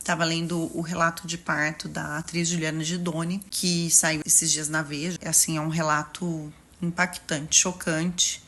Estava lendo o relato de parto da atriz Juliana Guidoni, que saiu esses dias na Veja. Assim, é um relato impactante, chocante.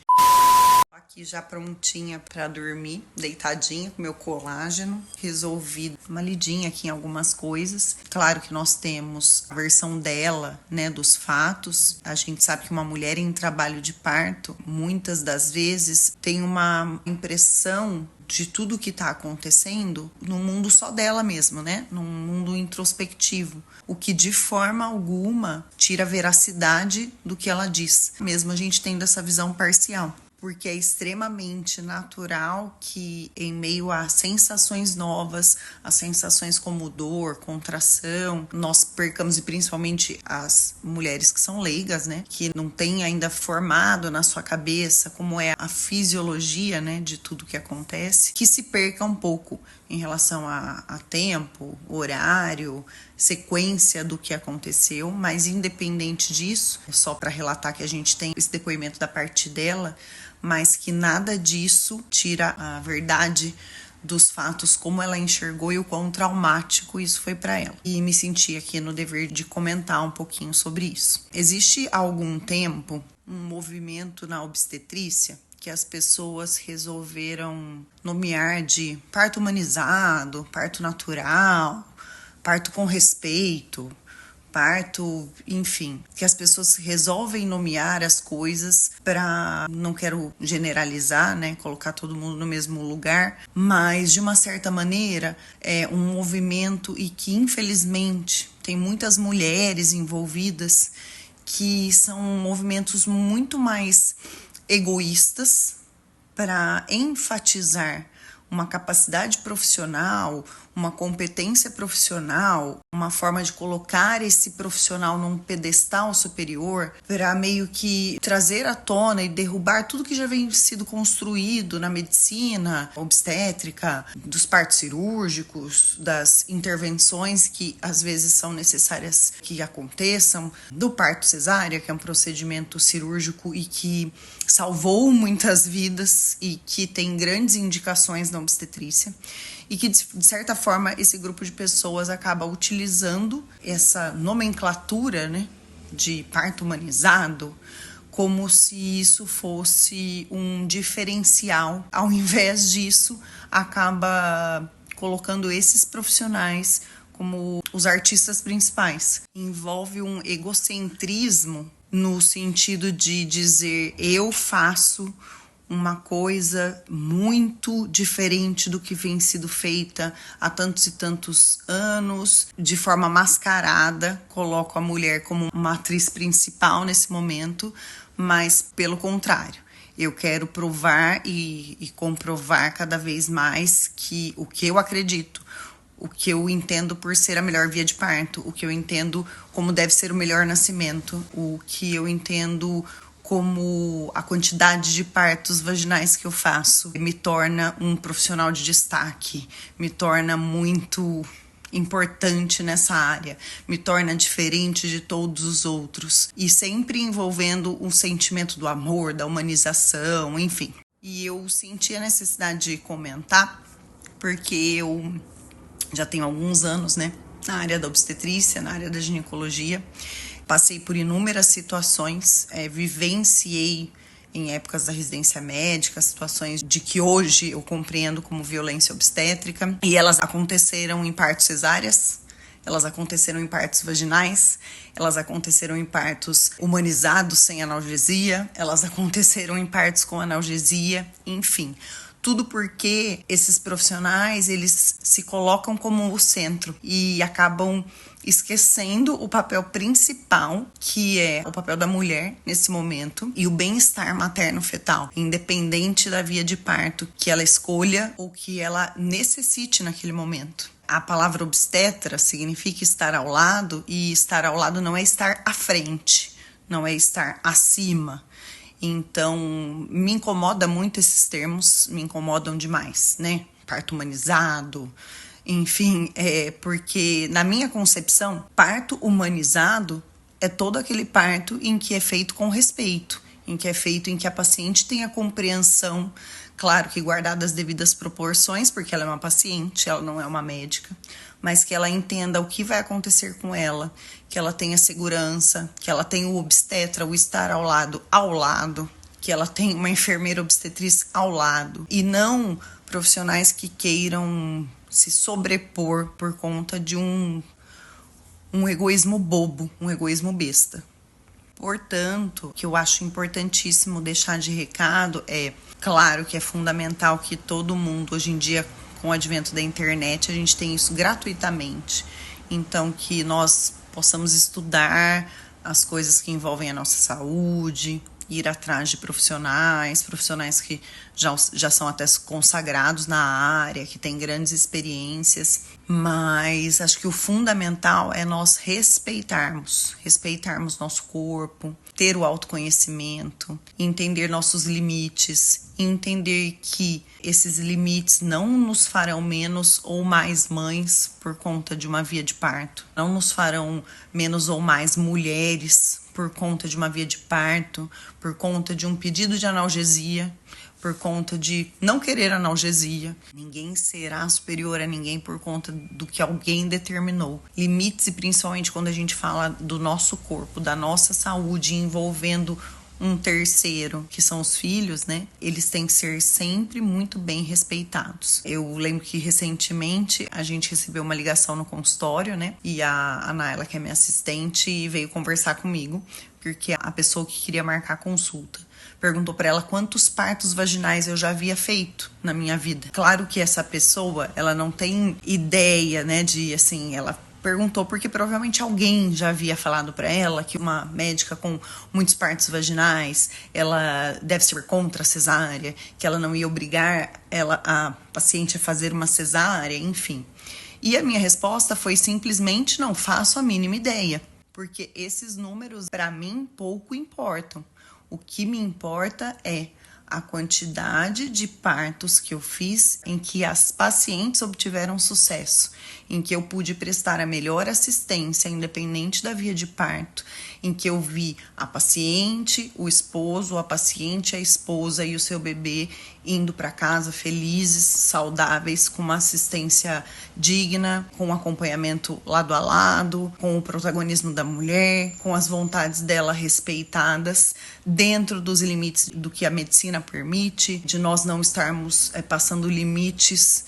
Aqui já prontinha para dormir, deitadinha com meu colágeno. Resolvi dar uma lidinha aqui em algumas coisas. Claro que nós temos a versão dela, né, dos fatos. A gente sabe que uma mulher em trabalho de parto, muitas das vezes, tem uma impressão de tudo que está acontecendo no mundo só dela mesmo, né? Num mundo introspectivo, o que de forma alguma tira a veracidade do que ela diz, mesmo a gente tendo essa visão parcial. Porque é extremamente natural que, em meio a sensações novas, a sensações como dor, contração, nós percamos, e principalmente as mulheres que são leigas, né, que não têm ainda formado na sua cabeça como é a fisiologia, né, de tudo que acontece, que se perca um pouco em relação a tempo, horário, sequência do que aconteceu, mas independente disso, é só para relatar que a gente tem esse depoimento da parte dela, mas que nada disso tira a verdade dos fatos, como ela enxergou e o quão traumático isso foi para ela. E me senti aqui no dever de comentar um pouquinho sobre isso. Existe há algum tempo um movimento na obstetrícia que as pessoas resolveram nomear de parto humanizado, parto natural, parto com respeito, parto, enfim, que as pessoas resolvem nomear as coisas para, não quero generalizar, né, colocar todo mundo no mesmo lugar, mas de uma certa maneira é um movimento e que infelizmente tem muitas mulheres envolvidas que são movimentos muito mais egoístas para enfatizar uma capacidade profissional, uma competência profissional, uma forma de colocar esse profissional num pedestal superior para meio que trazer à tona e derrubar tudo que já vem sido construído na medicina obstétrica, dos partos cirúrgicos, das intervenções que às vezes são necessárias que aconteçam, do parto cesárea, que é um procedimento cirúrgico e que salvou muitas vidas e que tem grandes indicações na obstetrícia, e que, de certa forma, esse grupo de pessoas acaba utilizando essa nomenclatura, né, de parto humanizado como se isso fosse um diferencial. Ao invés disso, acaba colocando esses profissionais como os artistas principais. Envolve um egocentrismo no sentido de dizer eu faço uma coisa muito diferente do que vem sido feita há tantos e tantos anos, de forma mascarada, coloco a mulher como uma atriz principal nesse momento, mas pelo contrário, eu quero provar e comprovar cada vez mais que o que eu acredito, o que eu entendo por ser a melhor via de parto, o que eu entendo como deve ser o melhor nascimento, o que eu entendo como a quantidade de partos vaginais que eu faço me torna um profissional de destaque, me torna muito importante nessa área, me torna diferente de todos os outros, e sempre envolvendo um sentimento do amor, da humanização, enfim. E eu senti a necessidade de comentar, porque eu já tenho alguns anos, né, na área da obstetrícia, na área da ginecologia. Passei por inúmeras situações, vivenciei em épocas da residência médica, situações de que hoje eu compreendo como violência obstétrica, e elas aconteceram em partos cesáreas, elas aconteceram em partos vaginais, elas aconteceram em partos humanizados sem analgesia, elas aconteceram em partos com analgesia, enfim. Tudo porque esses profissionais, eles se colocam como o centro e acabam esquecendo o papel principal, que é o papel da mulher nesse momento, e o bem-estar materno-fetal, independente da via de parto que ela escolha ou que ela necessite naquele momento. A palavra obstetra significa estar ao lado, e estar ao lado não é estar à frente, não é estar acima. Então, me incomoda muito esses termos, me incomodam demais, né? Parto humanizado, enfim, porque na minha concepção, parto humanizado é todo aquele parto em que é feito com respeito, em que é feito em que a paciente tem a compreensão Claro que guardadas as devidas proporções, porque ela é uma paciente, ela não é uma médica, mas que ela entenda o que vai acontecer com ela, que ela tenha segurança, que ela tenha o obstetra, o estar ao lado, que ela tenha uma enfermeira obstetriz ao lado, e não profissionais que queiram se sobrepor por conta de um egoísmo bobo, um egoísmo besta. Portanto, o que eu acho importantíssimo deixar de recado é, claro que é fundamental que todo mundo, hoje em dia, com o advento da internet, a gente tem isso gratuitamente. Então, que nós possamos estudar as coisas que envolvem a nossa saúde, ir atrás de profissionais que já são até consagrados na área, que têm grandes experiências, mas acho que o fundamental é nós respeitarmos nosso corpo, ter o autoconhecimento, entender nossos limites, entender que esses limites não nos farão menos ou mais mães por conta de uma via de parto, não nos farão menos ou mais mulheres por conta de uma via de parto, por conta de um pedido de analgesia, por conta de não querer analgesia. Ninguém será superior a ninguém por conta do que alguém determinou. Limites, e principalmente quando a gente fala do nosso corpo, da nossa saúde, envolvendo um terceiro, que são os filhos, né? Eles têm que ser sempre muito bem respeitados. Eu lembro que recentemente a gente recebeu uma ligação no consultório, né? E a Naila, que é minha assistente, veio conversar comigo, porque a pessoa que queria marcar a consulta perguntou para ela quantos partos vaginais eu já havia feito na minha vida. Claro que essa pessoa, ela não tem ideia, né, de assim, ela perguntou porque provavelmente alguém já havia falado para ela que uma médica com muitos partos vaginais, ela deve ser contra a cesárea, que ela não ia obrigar a paciente a fazer uma cesárea, enfim. E a minha resposta foi simplesmente não faço a mínima ideia, porque esses números para mim pouco importam. O que me importa é a quantidade de partos que eu fiz em que as pacientes obtiveram sucesso, em que eu pude prestar a melhor assistência, independente da via de parto, em que eu vi a paciente, o esposo, a paciente, a esposa e o seu bebê indo para casa felizes, saudáveis, com uma assistência digna, com acompanhamento lado a lado, com o protagonismo da mulher, com as vontades dela respeitadas, dentro dos limites do que a medicina permite, de nós não estarmos passando limites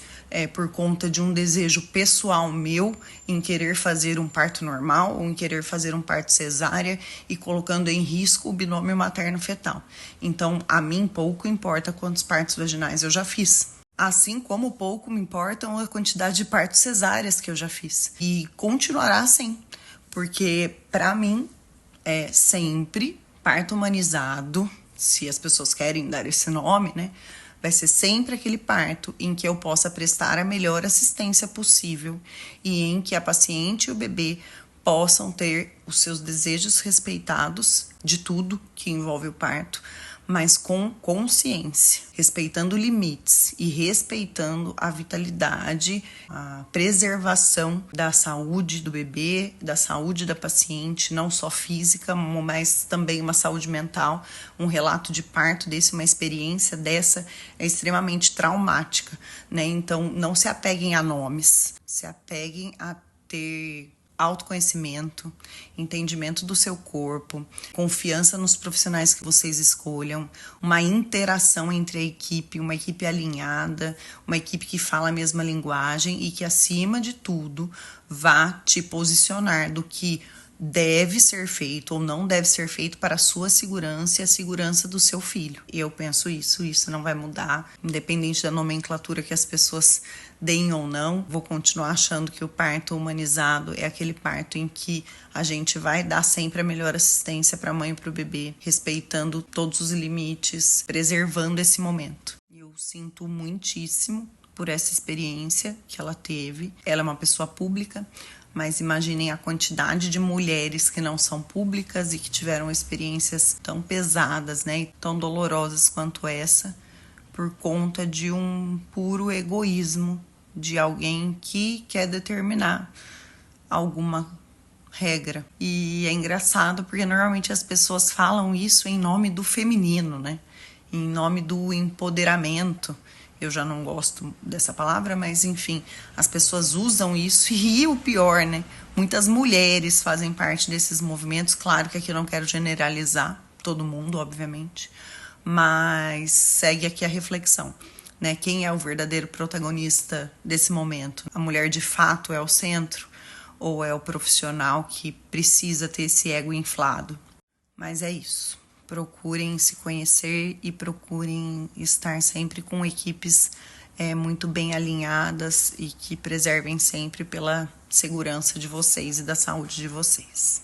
por conta de um desejo pessoal meu em querer fazer um parto normal ou em querer fazer um parto cesárea e colocando em risco o binômio materno-fetal. Então, a mim pouco importa quantos partos vaginais eu já fiz. Assim como pouco me importam a quantidade de partos cesáreas que eu já fiz. E continuará assim, porque para mim é sempre parto humanizado, se as pessoas querem dar esse nome, né? Vai ser sempre aquele parto em que eu possa prestar a melhor assistência possível e em que a paciente e o bebê possam ter os seus desejos respeitados de tudo que envolve o parto, mas com consciência, respeitando limites e respeitando a vitalidade, a preservação da saúde do bebê, da saúde da paciente, não só física, mas também uma saúde mental. Um relato de parto desse, uma experiência dessa é extremamente traumática, né? Então, não se apeguem a nomes, se apeguem a ter autoconhecimento, entendimento do seu corpo, confiança nos profissionais que vocês escolham, uma interação entre a equipe, uma equipe alinhada, uma equipe que fala a mesma linguagem e que, acima de tudo, vá te posicionar do que deve ser feito ou não deve ser feito para a sua segurança e a segurança do seu filho. E eu penso isso não vai mudar, independente da nomenclatura que as pessoas deem ou não. Vou continuar achando que o parto humanizado é aquele parto em que a gente vai dar sempre a melhor assistência para a mãe e para o bebê, respeitando todos os limites, preservando esse momento. Eu sinto muitíssimo por essa experiência que ela teve. Ela é uma pessoa pública, mas imaginem a quantidade de mulheres que não são públicas e que tiveram experiências tão pesadas, né, e tão dolorosas quanto essa, por conta de um puro egoísmo de alguém que quer determinar alguma regra. E é engraçado porque normalmente as pessoas falam isso em nome do feminino, né? em nome do empoderamento. Eu já não gosto dessa palavra, mas enfim, as pessoas usam isso e o pior, né? Muitas mulheres fazem parte desses movimentos. Claro que aqui eu não quero generalizar todo mundo, obviamente, mas segue aqui a reflexão, né? Quem é o verdadeiro protagonista desse momento? A mulher de fato é o centro ou é o profissional que precisa ter esse ego inflado? Mas é isso. Procurem se conhecer e procurem estar sempre com equipes muito bem alinhadas e que preservem sempre pela segurança de vocês e da saúde de vocês.